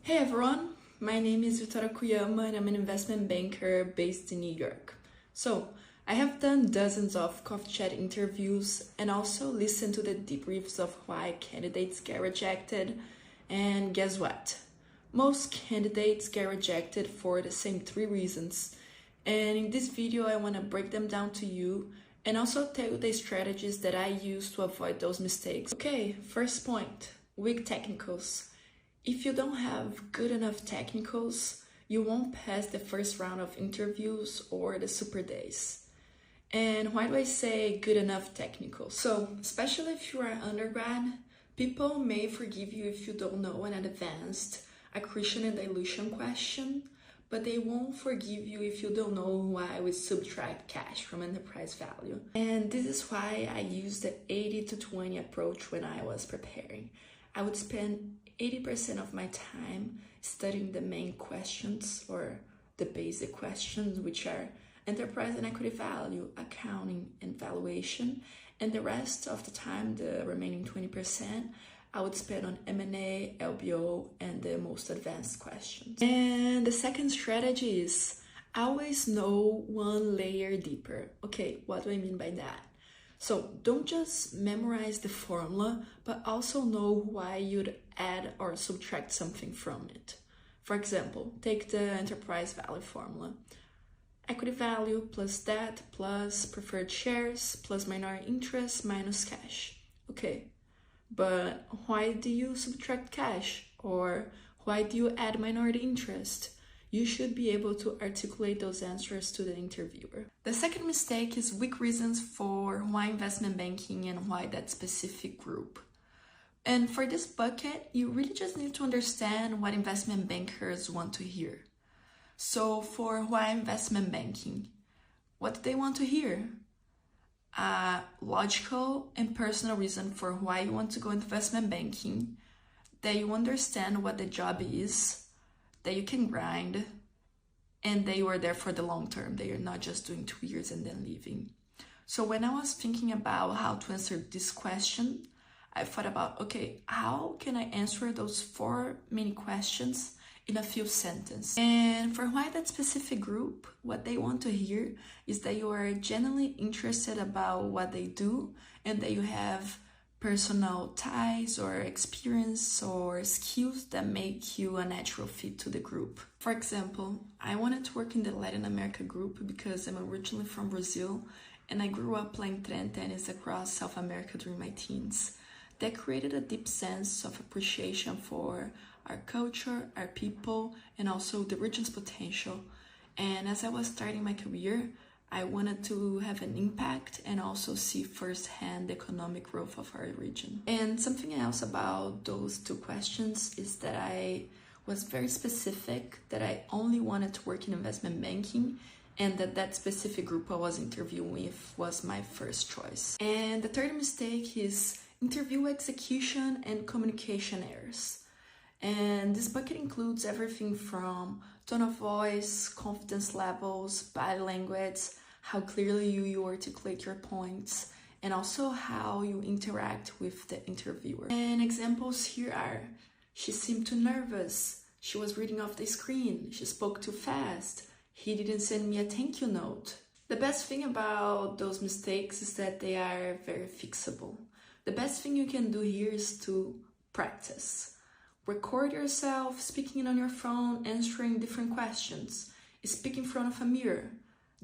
Hey everyone, my name is Vitória Kuyama and I'm an investment banker based in New York. So, I have done dozens of coffee chat interviews and also listened to the debriefs of why candidates get rejected. And guess what? Most candidates get rejected for the same three reasons. And in this video, I want to break them down to you and also tell you the strategies that I use to avoid those mistakes. Okay, first point, weak technicals. If you don't have good enough technicals, you won't pass the first round of interviews or the Superdays. And why do I say good enough technicals? So, especially if you are undergrad, people may forgive you if you don't know an advanced accretion and dilution question, but they won't forgive you if you don't know why we subtract cash from enterprise value. And this is why I used the 80 to 20 approach when I was preparing. I would spend 80% of my time studying the main questions or the basic questions, which are enterprise and equity value, accounting, and valuation. And the rest of the time, the remaining 20%, I would spend on M&A, LBO, and the most advanced questions. And the second strategy is always know one layer deeper. Okay, what do I mean by that? So don't just memorize the formula, but also know why you'd add or subtract something from it. For example, take the enterprise value formula. Equity value plus debt plus preferred shares plus minority interest minus cash. Okay, but why do you subtract cash? Or why do you add minority interest? You should be able to articulate those answers to the interviewer. The second mistake is weak reasons for why investment banking and why that specific group. And for this bucket, you really just need to understand what investment bankers want to hear. So for why investment banking, what do they want to hear? A logical and personal reason for why you want to go into investment banking, that you understand what the job is, that you can grind, and that you are there for the long term, that you're not just doing 2 years and then leaving. So when I was thinking about how to answer this question, I thought about, okay, how can I answer those 4 mini questions in a few sentences? And for why that specific group, what they want to hear is that you are genuinely interested about what they do and that you have personal ties or experience or skills that make you a natural fit to the group. For example, I wanted to work in the Latin America group because I'm originally from Brazil and I grew up playing tennis across South America during my teens. That created a deep sense of appreciation for our culture, our people, and also the region's potential. And as I was starting my career, I wanted to have an impact and also see firsthand the economic growth of our region. And something else about those 2 questions is that I was very specific that I only wanted to work in investment banking and that specific group I was interviewing with was my first choice. And the third mistake is interview execution and communication errors. And this bucket includes everything from tone of voice, confidence levels, body language, how clearly you articulate your points, and also how you interact with the interviewer. And examples here are, she seemed too nervous, she was reading off the screen, she spoke too fast, he didn't send me a thank you note. The best thing about those mistakes is that they are very fixable. The best thing you can do here is to practice. Record yourself speaking on your phone, answering different questions. Speak in front of a mirror.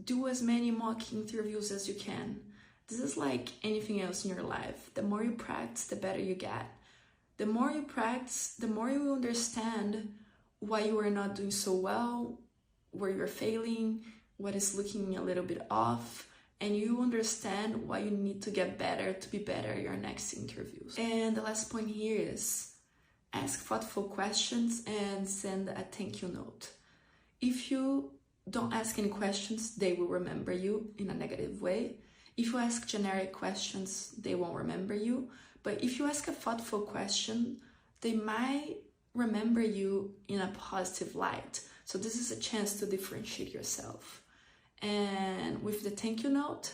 Do as many mock interviews as you can. This is like anything else in your life. The more you practice, the better you get. The more you practice, the more you understand why you are not doing so well, where you're failing, what is looking a little bit off, and you understand why you need to get better to be better at your next interviews. And the last point here is ask thoughtful questions and send a thank you note. If you don't ask any questions, they will remember you in a negative way. If you ask generic questions, they won't remember you. But if you ask a thoughtful question, they might remember you in a positive light. So this is a chance to differentiate yourself. And with the thank you note,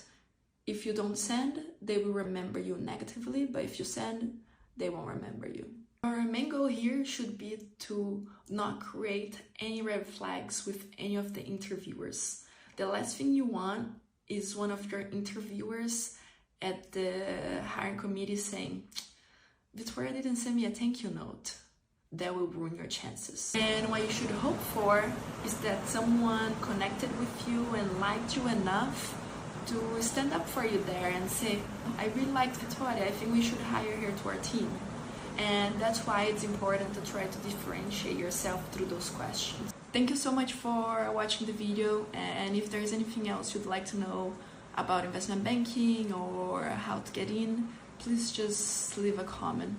if you don't send, they will remember you negatively. But if you send, they won't remember you. Our main goal here should be to not create any red flags with any of the interviewers. The last thing you want is one of your interviewers at the hiring committee saying, Victoria didn't send me a thank you note. That will ruin your chances. And what you should hope for is that someone connected with you and liked you enough to stand up for you there and say, I really like Victoria, I think we should hire her to our team. And that's why it's important to try to differentiate yourself through those questions. Thank you so much for watching the video, and if there's anything else you'd like to know about investment banking or how to get in, please just leave a comment.